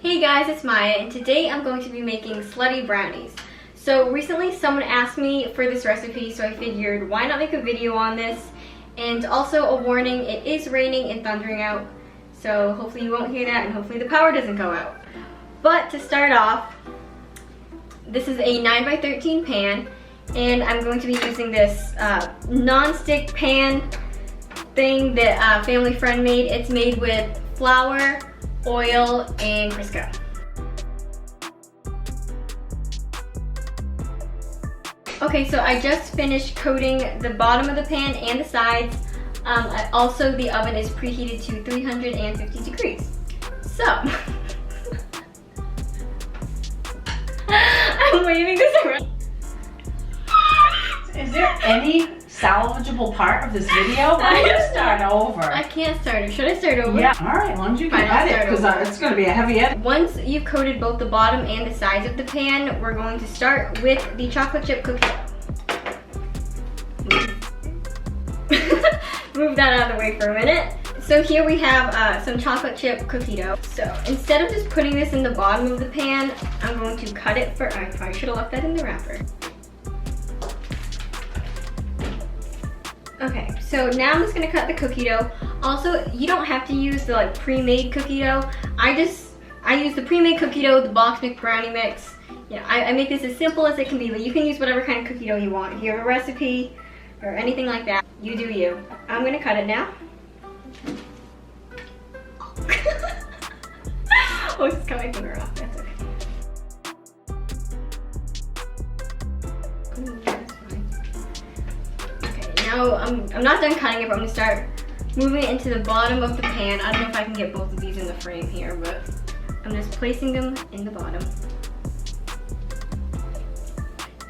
Hey guys, it's Maya, and today I'm going to be making slutty brownies. So recently someone asked me for this recipe, so I figured why not make a video on this. And also a warning, it is raining and thundering out, so hopefully you won't hear that and hopefully the power doesn't go out. But to start off, this is a 9x13 pan, and I'm going to be using this non-stick pan thing that a family friend made. It's made with flour, oil, and Crisco. Okay, so I just finished coating the bottom of the pan and the sides. Also, the oven is preheated to 350 degrees. So, I'm waving this around. Is there any salvageable part of this video? Why don't you start over? I can't start it. Should I start over? Yeah, alright, as long as you can edit, because it's going to be a heavy edit. Once you've coated both the bottom and the sides of the pan, we're going to start with the chocolate chip cookie dough. Move that out of the way for a minute. So here we have some chocolate chip cookie dough. So instead of just putting this in the bottom of the pan, I'm going to cut it for, I probably should have left that in the wrapper. Okay, so now I'm just gonna cut the cookie dough. Also, you don't have to use the pre-made cookie dough. I use the pre-made cookie dough, the box mix brownie mix. Yeah, I make this as simple as it can be, but you can use whatever kind of cookie dough you want. If you have a recipe or anything like that, you do you. I'm gonna cut it now. Oh, I just cut my finger off, that's okay. Now, I'm not done cutting it, but I'm gonna start moving it into the bottom of the pan. I don't know if I can get both of these in the frame here, but I'm just placing them in the bottom.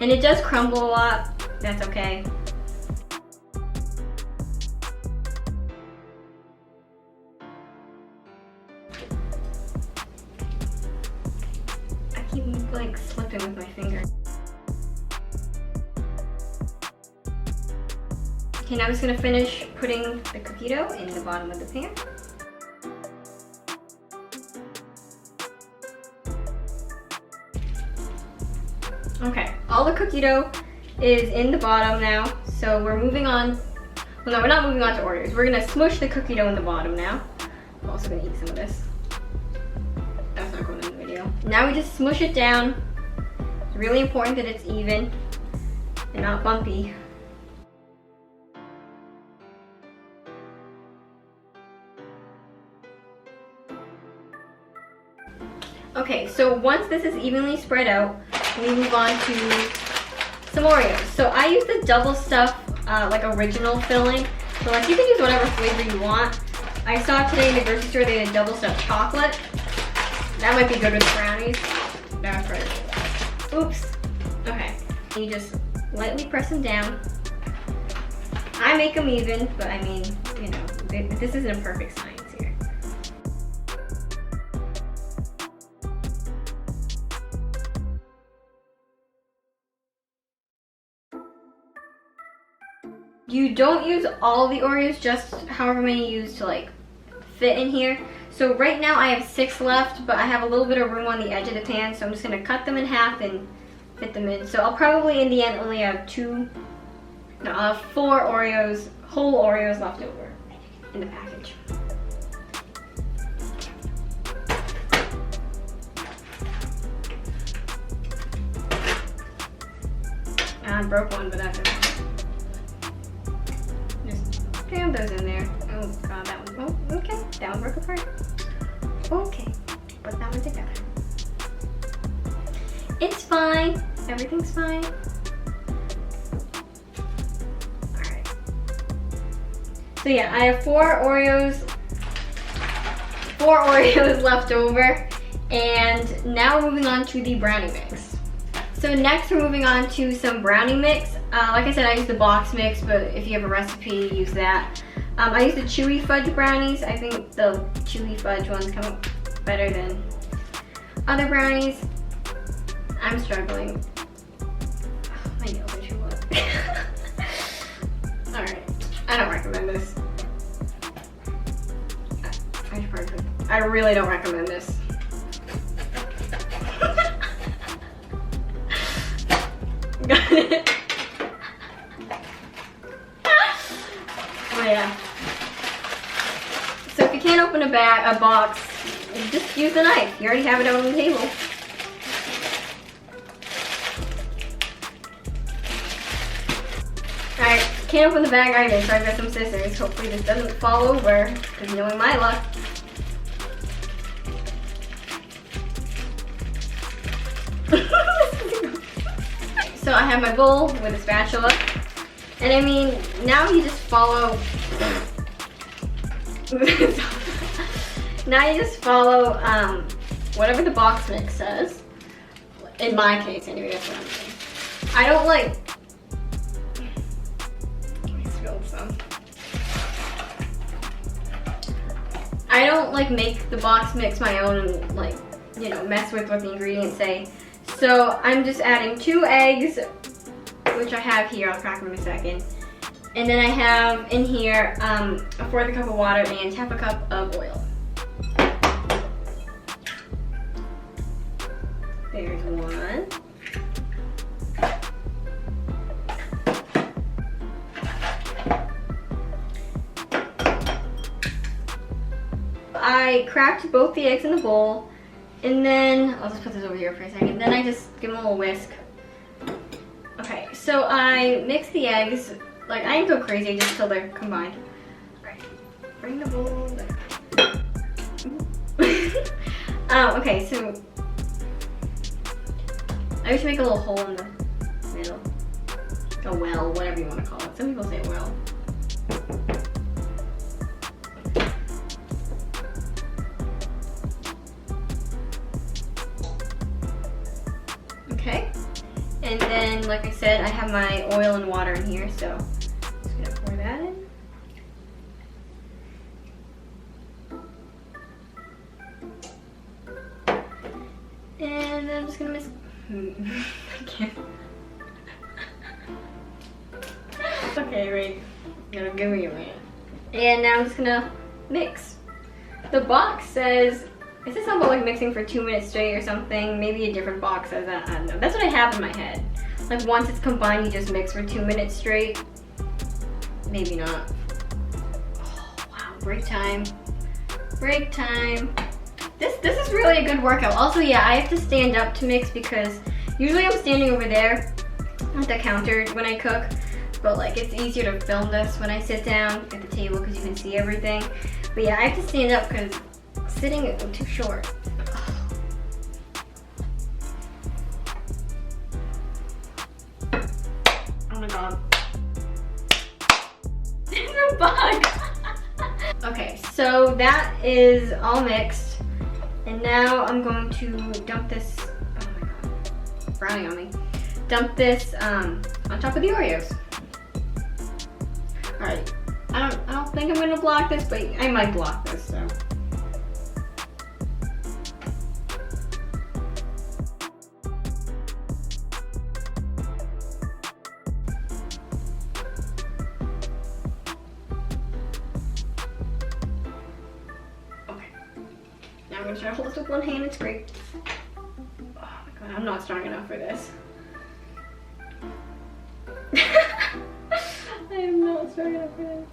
And it does crumble a lot, that's okay. I keep slipping with my finger. Okay, now I'm just gonna finish putting the cookie dough in the bottom of the pan. Okay, all the cookie dough is in the bottom now, so we're moving on. Well, no, we're not moving on to Oreos. We're gonna smush the cookie dough in the bottom now. I'm also gonna eat some of this. That's not going in the video. Now we just smush it down. It's really important that it's even and not bumpy. Okay, so once this is evenly spread out, we move on to some Oreos. So I use the double stuff, original filling. So you can use whatever flavor you want. I saw today in the grocery store they had double stuffed chocolate. That might be good with brownies. That's right. Oops. Okay. And you just lightly press them down. I make them even, but I mean, you know, this isn't a perfect science here. You don't use all the Oreos, just however many you use to fit in here. So right now I have 6 left, but I have a little bit of room on the edge of the pan, so I'm just gonna cut them in half and fit them in. So I'll probably in the end only have 4 Oreos, whole Oreos left over in the package. I broke one, but that's okay. Jam those in there. Oh god, that one. Oh, okay. That one broke apart. Okay. Put that one together. It's fine. Everything's fine. Alright. So yeah, I have 4 Oreos left over. And now we're moving on to the brownie mix. So next we're moving on to some brownie mix. Like I said, I use the box mix, but if you have a recipe, use that. I use the chewy fudge brownies. I think the chewy fudge ones come out better than other brownies. I'm struggling. Oh, my nails are too wet. Alright, I don't recommend this. I really don't recommend this. Oh yeah. So if you can't open a box, just use a knife. You already have it out on the table. Alright, can't open the bag either, so I've got some scissors. Hopefully this doesn't fall over, because knowing my luck. So I have my bowl with a spatula. And I mean, now you just follow. Now you just follow whatever the box mix says. In my case, anyway, that's what I'm saying. I don't like. I spilled some. I don't like make the box mix my own and like, you know, mess with what the ingredients say. So I'm just adding 2 eggs, which I have here. I'll crack them in a second. And then I have in here a 1/4 cup of water and 1/2 cup of oil. There's one. I cracked both the eggs in the bowl, and then I'll just put this over here for a second. Then I just give them a little whisk. Okay, so I mix the eggs. Like, I didn't go crazy just till they're combined. Alright, bring the bowl back. Okay, so I used to make a little hole in the middle. A well, whatever you want to call it. Some people say well. Okay. And then, like I said, I have my oil and water in here, so just gonna pour that in. And then I'm just gonna mix. I can't. Okay, wait. Gotta give me a minute. And now I'm just gonna mix. The box says, is this something like mixing for 2 minutes straight or something? Maybe a different box says that. I don't know. That's what I have in my head. Like once it's combined, you just mix for 2 minutes straight. Maybe not. Oh, wow, break time. Break time. This is really a good workout. Also, yeah, I have to stand up to mix because usually I'm standing over there at the counter when I cook. But like it's easier to film this when I sit down at the table because you can see everything. But yeah, I have to stand up because sitting is too short. Oh my god. There's a bug. Okay, so that is all mixed. And now I'm going to dump this, oh my god, brownie on me. Dump this on top of the Oreos. Alright, I don't think I'm gonna block this, but I might block this, so. I'm gonna try to hold this with one hand and scrape. Oh my god, I'm not strong enough for this. I am not strong enough for this.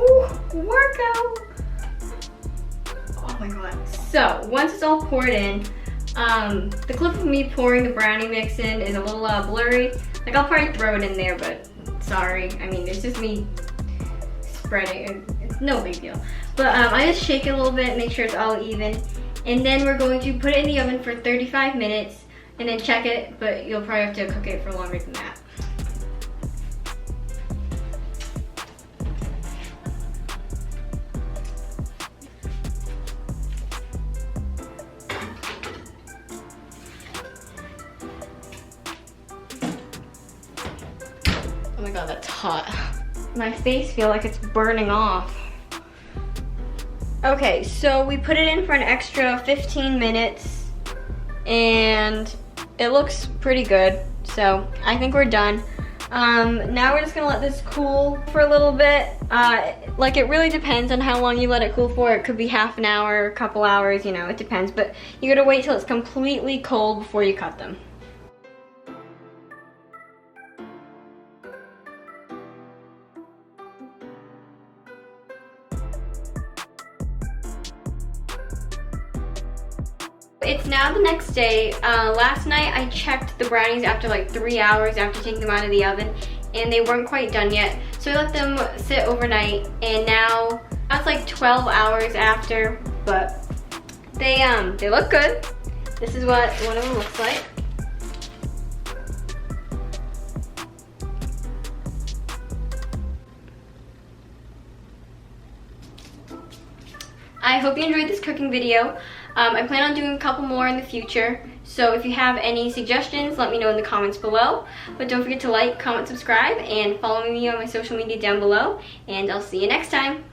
Ooh, workout! Oh my god. So, once it's all poured in, the clip of me pouring the brownie mix in is a little blurry. Like, I'll probably throw it in there, but sorry. I mean, it's just me spreading. It's no big deal. But I just shake it a little bit, make sure it's all even. And then we're going to put it in the oven for 35 minutes and then check it, but you'll probably have to cook it for longer than that. Oh my god, that's hot. My face feels like it's burning off. Okay, so we put it in for an extra 15 minutes and it looks pretty good. So I think we're done. Now we're just gonna let this cool for a little bit. Like it really depends on how long you let it cool for. It could be half an hour, a couple hours, you know, it depends. But you gotta wait till it's completely cold before you cut them. It's now the next day. Last night I checked the brownies after like 3 hours after taking them out of the oven, and they weren't quite done yet. So I let them sit overnight, and now it's like 12 hours after, but they look good. This is what one of them looks like. I hope you enjoyed this cooking video. I plan on doing a couple more in the future, so if you have any suggestions, let me know in the comments below. But don't forget to like, comment, subscribe, and follow me on my social media down below, and I'll see you next time.